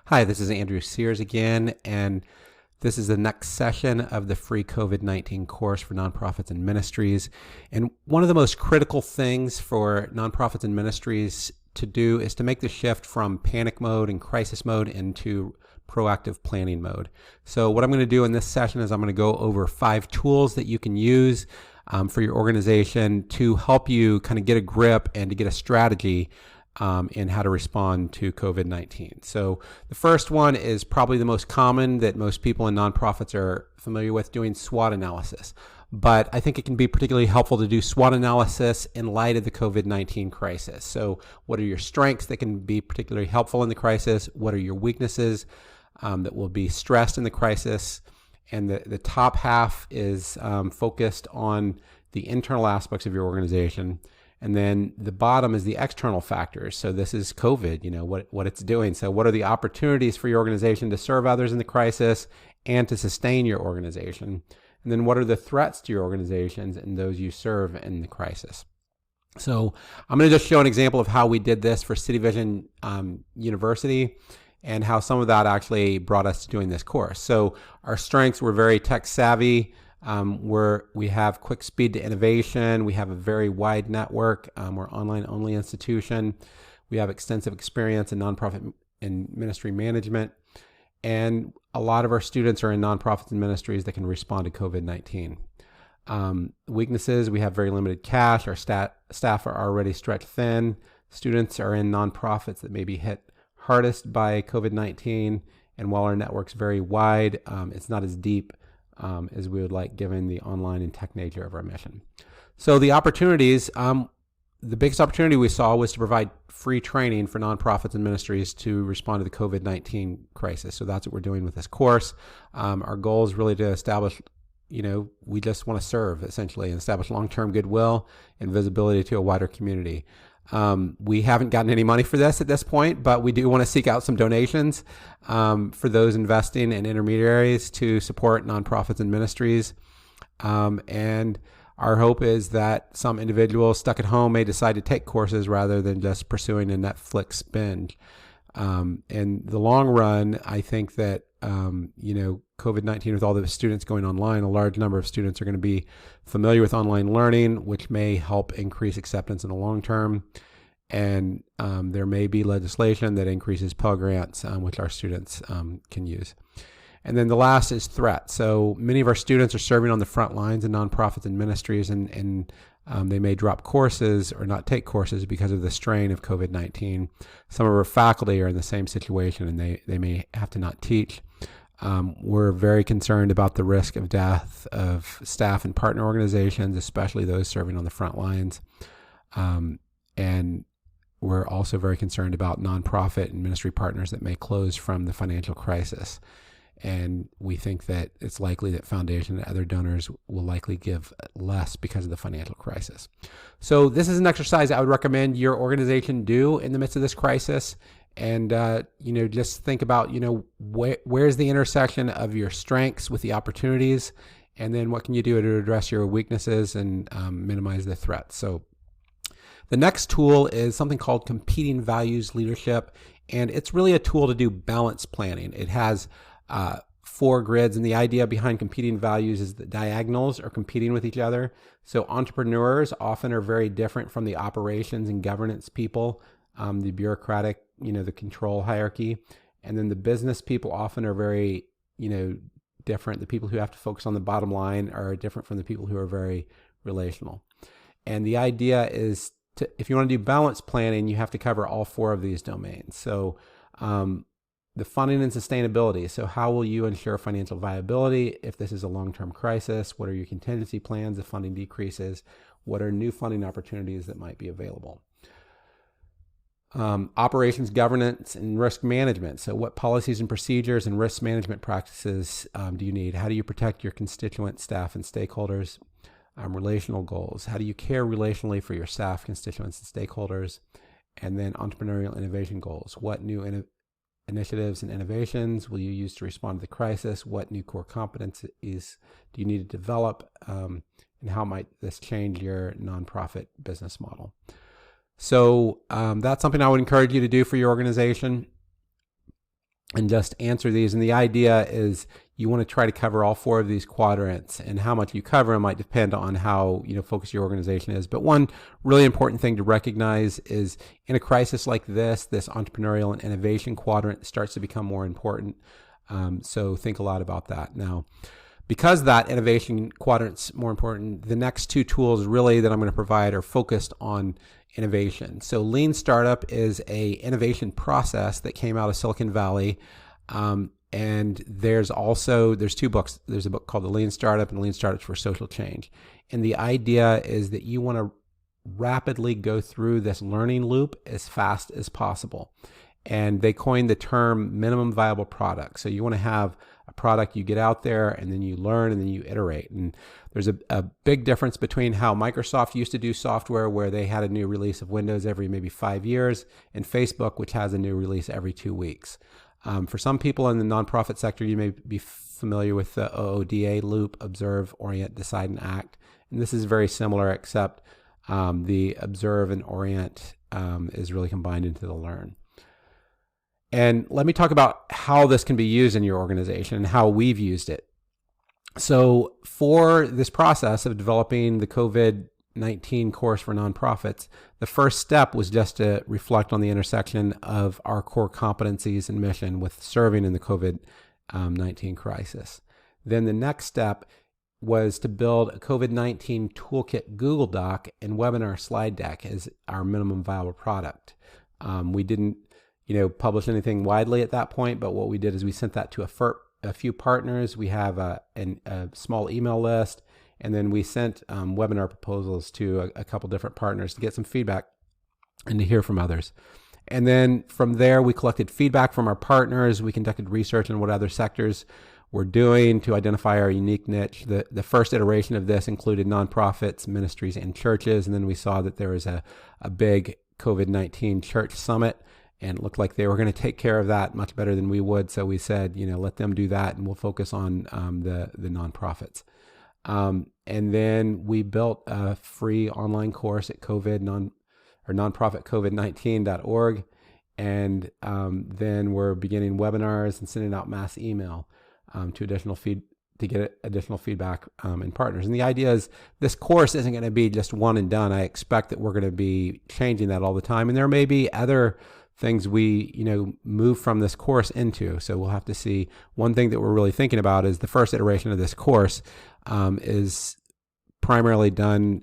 Hi, this is Andrew Sears again, and this is the next session of the free COVID-19 course for nonprofits and ministries. And one of the most critical things for nonprofits and ministries to do is to make the shift from panic mode and crisis mode into proactive planning mode. So what I'm going to do in this session is I'm going to go over 5 tools that you can use for your organization to help you kind of get a grip and to get a strategy in how to respond to COVID-19. So the first one is probably the most common that most people in nonprofits are familiar with, doing SWOT analysis. But I think it can be particularly helpful to do SWOT analysis in light of the COVID-19 crisis. So what are your strengths that can be particularly helpful in the crisis? What are your weaknesses that will be stressed in the crisis? And the top half is focused on the internal aspects of your organization. And then the bottom is the external factors. So this is COVID, what it's doing. So what are the opportunities for your organization to serve others in the crisis and to sustain your organization? And then what are the threats to your organizations and those you serve in the crisis? So I'm going to just show an example of how we did this for City Vision University and how some of that actually brought us to doing this course. So our strengths were very tech savvy. We have quick speed to innovation. We have a very wide network. We're an online only institution. We have extensive experience in nonprofit and ministry management. And a lot of our students are in nonprofits and ministries that can respond to COVID-19. Weaknesses, we have very limited cash. Our staff are already stretched thin. Students are in nonprofits that may be hit hardest by COVID-19. And while our network's very wide, it's not as deep as we would like, given the online and tech nature of our mission. So the opportunities, the biggest opportunity we saw was to provide free training for nonprofits and ministries to respond to the COVID-19 crisis. So that's what we're doing with this course. Our goal is really to establish, we just want to serve essentially and establish long-term goodwill and visibility to a wider community. We haven't gotten any money for this at this point, but we do want to seek out some donations for those investing in intermediaries to support nonprofits and ministries. And our hope is that some individuals stuck at home may decide to take courses rather than just pursuing a Netflix binge. In the long run, I think that, COVID-19, with all the students going online, a large number of students are going to be familiar with online learning, which may help increase acceptance in the long term. And there may be legislation that increases Pell Grants, which our students can use. And then the last is threat. So many of our students are serving on the front lines in nonprofits and ministries, and they may drop courses or not take courses because of the strain of COVID-19. Some of our faculty are in the same situation, and they may have to not teach. We're very concerned about the risk of death of staff and partner organizations, especially those serving on the front lines. And we're also very concerned about nonprofit and ministry partners that may close from the financial crisis. And we think that it's likely that foundation and other donors will likely give less because of the financial crisis. So this is an exercise I would recommend your organization do in the midst of this crisis. And, just think about, where's the intersection of your strengths with the opportunities, and then what can you do to address your weaknesses and minimize the threats. So the next tool is something called competing values leadership. And it's really a tool to do balance planning. It has 4 grids, and the idea behind competing values is that diagonals are competing with each other. So entrepreneurs often are very different from the operations and governance people, the bureaucratic, the control hierarchy. And then the business people often are very, different. The people who have to focus on the bottom line are different from the people who are very relational. And the idea is if you want to do balance planning, you have to cover all 4 of these domains. So, the funding and sustainability. So how will you ensure financial viability if this is a long-term crisis? What are your contingency plans if funding decreases? What are new funding opportunities that might be available? Operations, governance, and risk management. So what policies and procedures and risk management practices do you need? How do you protect your constituents, staff, and stakeholders? Relational goals. How do you care relationally for your staff, constituents, and stakeholders? And then entrepreneurial innovation goals. What new initiatives and innovations will you use to respond to the crisis? What new core competencies do you need to develop? And how might this change your nonprofit business model? So that's something I would encourage you to do for your organization. and just answer these. And the idea is you want to try to cover all 4 of these quadrants, and how much you cover might depend on how focused your organization is. But one really important thing to recognize is in a crisis like this entrepreneurial and innovation quadrant starts to become more important. So think a lot about that. Now, because that innovation quadrant's more important, the next 2 tools really that I'm going to provide are focused on innovation. So Lean Startup is a innovation process that came out of Silicon Valley. And there's 2 books. There's a book called The Lean Startup and Lean Startups for Social Change. And the idea is that you want to rapidly go through this learning loop as fast as possible. And they coined the term minimum viable product. So you want to have a product, you get out there and then you learn and then you iterate. And there's a big difference between how Microsoft used to do software, where they had a new release of Windows every maybe 5 years, and Facebook, which has a new release every 2 weeks. For some people in the nonprofit sector, you may be familiar with the OODA loop: observe, orient, decide, and act. And this is very similar, except the observe and orient is really combined into the learn. And let me talk about how this can be used in your organization and how we've used it. So for this process of developing the COVID-19 course for nonprofits, the first step was just to reflect on the intersection of our core competencies and mission with serving in the COVID-19 crisis. Then the next step was to build a COVID-19 Toolkit Google Doc and webinar slide deck as our minimum viable product. We didn't publish anything widely at that point, but what we did is we sent that to a few partners. We have a small email list, and then we sent webinar proposals to a couple different partners to get some feedback and to hear from others. And then from there, we collected feedback from our partners. We conducted research on what other sectors were doing to identify our unique niche. The first iteration of this included nonprofits, ministries, and churches. And then we saw that there was a big COVID-19 church summit, and it looked like they were going to take care of that much better than we would. So we said, let them do that, and we'll focus on the nonprofits. And then we built a free online course at nonprofitcovid19.org. And then we're beginning webinars and sending out mass email to get additional feedback and partners. And the idea is this course isn't going to be just one and done. I expect that we're going to be changing that all the time. And there may be other things we move from this course into. So we'll have to see. One thing that we're really thinking about is the first iteration of this course is primarily done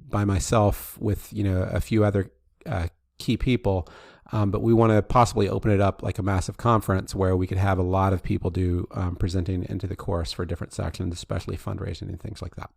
by myself with a few other key people. But we want to possibly open it up like a massive conference where we could have a lot of people do presenting into the course for different sections, especially fundraising and things like that.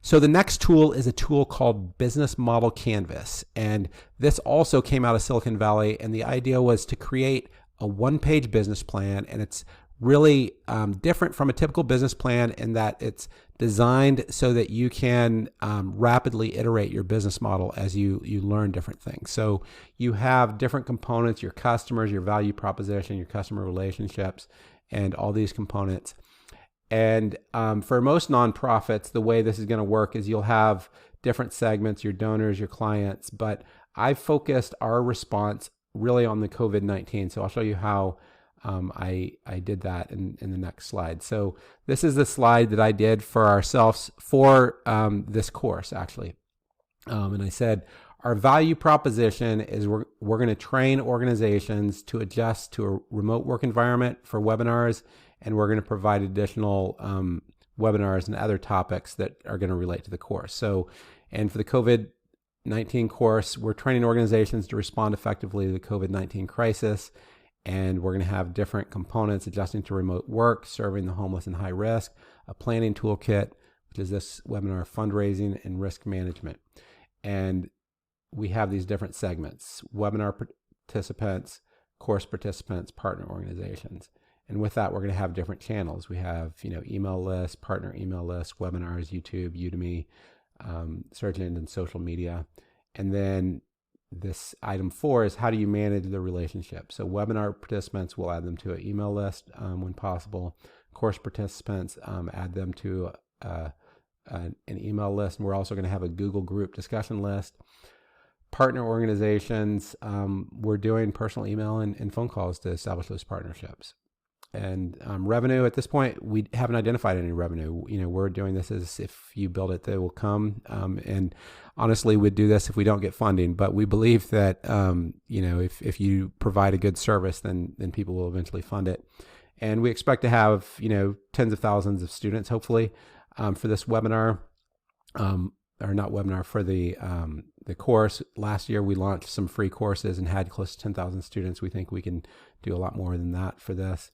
So the next tool is a tool called Business Model Canvas. And this also came out of Silicon Valley. And the idea was to create a one-page business plan. And it's really different from a typical business plan in that it's designed so that you can rapidly iterate your business model as you learn different things. So you have different components: your customers, your value proposition, your customer relationships, and all these components. And for most nonprofits, the way this is going to work is you'll have different segments: your donors, your clients. But I've focused our response really on the COVID-19. So I'll show you how I did that in the next slide. So this is the slide that I did for ourselves for this course, actually. And I said, our value proposition is we're going to train organizations to adjust to a remote work environment for webinars, and we're going to provide additional webinars and other topics that are going to relate to the course. So, and for the COVID-19 course, we're training organizations to respond effectively to the COVID-19 crisis. And we're going to have different components: adjusting to remote work, serving the homeless and high risk, a planning toolkit, which is this webinar, fundraising, and risk management. And we have these different segments: webinar participants, course participants, partner organizations. And with that, we're going to have different channels. We have, email lists, partner email lists, webinars, YouTube, Udemy, search engine, social media. And then this item 4 is how do you manage the relationship? So webinar participants, we'll add them to an email list when possible. Course participants, add them to an email list. And we're also going to have a Google group discussion list. partner organizations, we're doing personal email and phone calls to establish those partnerships. And revenue at this point, we haven't identified any revenue. We're doing this as if you build it, they will come. And honestly, we'd do this if we don't get funding. But we believe that if you provide a good service, then people will eventually fund it. And we expect to have tens of thousands of students, hopefully, for this webinar, or not webinar, for the course. Last year we launched some free courses and had close to 10,000 students. We think we can do a lot more than that for this.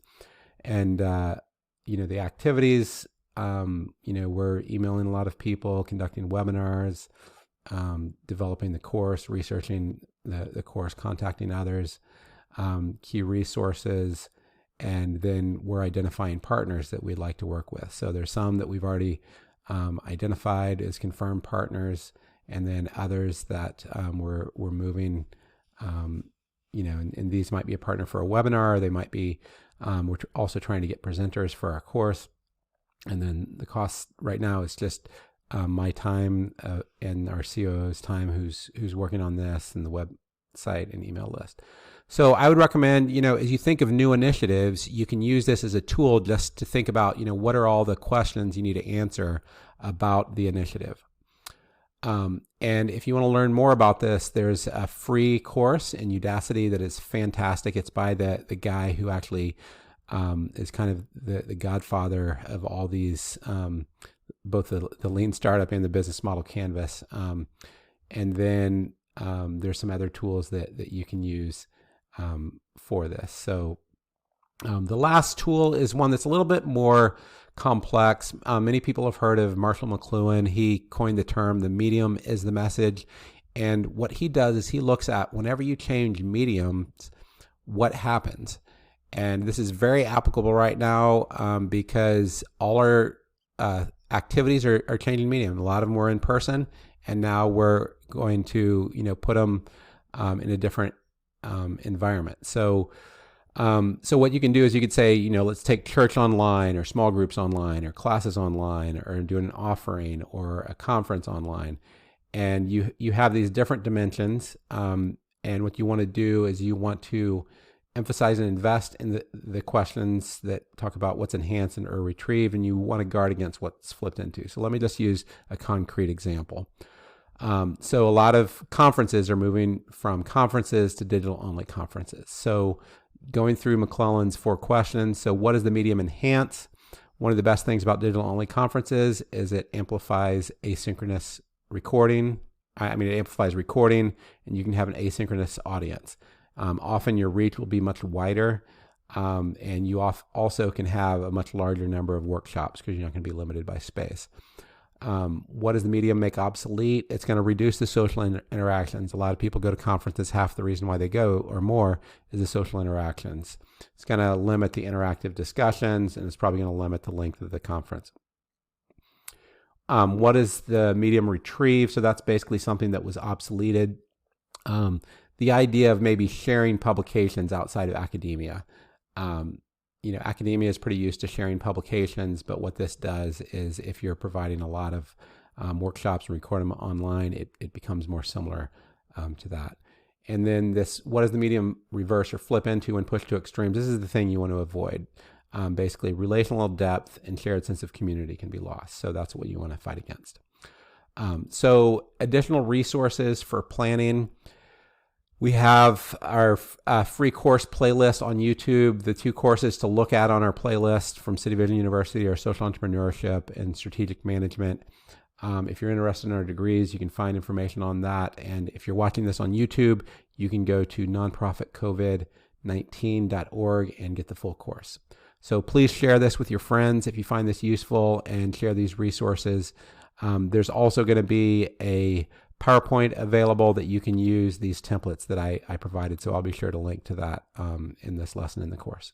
And, the activities, we're emailing a lot of people, conducting webinars, developing the course, researching the course, contacting others, key resources, and then we're identifying partners that we'd like to work with. So there's some that we've already identified as confirmed partners, and then others that we're moving, and these might be a partner for a webinar. They might be, we're also trying to get presenters for our course. And then the cost right now is just my time and our COO's time who's working on this, and the website and email list. So I would recommend, as you think of new initiatives, you can use this as a tool just to think about, what are all the questions you need to answer about the initiative. And if you want to learn more about this, there's a free course in Udacity that is fantastic. It's by the guy who actually is kind of the godfather of all these, both the lean startup and the business model canvas. And then there's some other tools that you can use for this. So the last tool is one that's a little bit more complex. Many people have heard of Marshall McLuhan. He coined the term, the medium is the message. And what he does is he looks at whenever you change mediums, what happens. And this is very applicable right now because all our activities are changing medium. A lot of them were in person, and now we're going to put them in a different environment. So what you can do is you could say, let's take church online, or small groups online, or classes online, or doing an offering or a conference online. And you have these different dimensions. And what you want to do is you want to emphasize and invest in the questions that talk about what's enhanced or retrieved, and you want to guard against what's flipped into. So let me just use a concrete example. So a lot of conferences are moving from conferences to digital-only conferences. So going through McClellan's 4 questions. So what does the medium enhance? One of the best things about digital-only conferences is it amplifies asynchronous recording. It amplifies recording, and you can have an asynchronous audience. Often your reach will be much wider, and you also can have a much larger number of workshops because you're not going to be limited by space. What does the medium make obsolete? It's going to reduce the social interactions. A lot of people go to conferences. Half the reason why they go or more is the social interactions. It's going to limit the interactive discussions, and it's probably going to limit the length of the conference. What does the medium retrieve? So that's basically something that was obsoleted. The idea of maybe sharing publications outside of academia. Academia is pretty used to sharing publications, but what this does is if you're providing a lot of workshops and record them online, it becomes more similar to that. And then what does the medium reverse or flip into and push to extremes? This is the thing you want to avoid. Basically, relational depth and shared sense of community can be lost. So that's what you want to fight against. So additional resources for planning. We have our free course playlist on YouTube. The 2 courses to look at on our playlist from City Vision University are social entrepreneurship and strategic management. If you're interested in our degrees, you can find information on that. And if you're watching this on YouTube, you can go to nonprofitcovid19.org and get the full course. So please share this with your friends if you find this useful, and share these resources. There's also going to be a PowerPoint available that you can use these templates that I provided. So I'll be sure to link to that in this lesson in the course.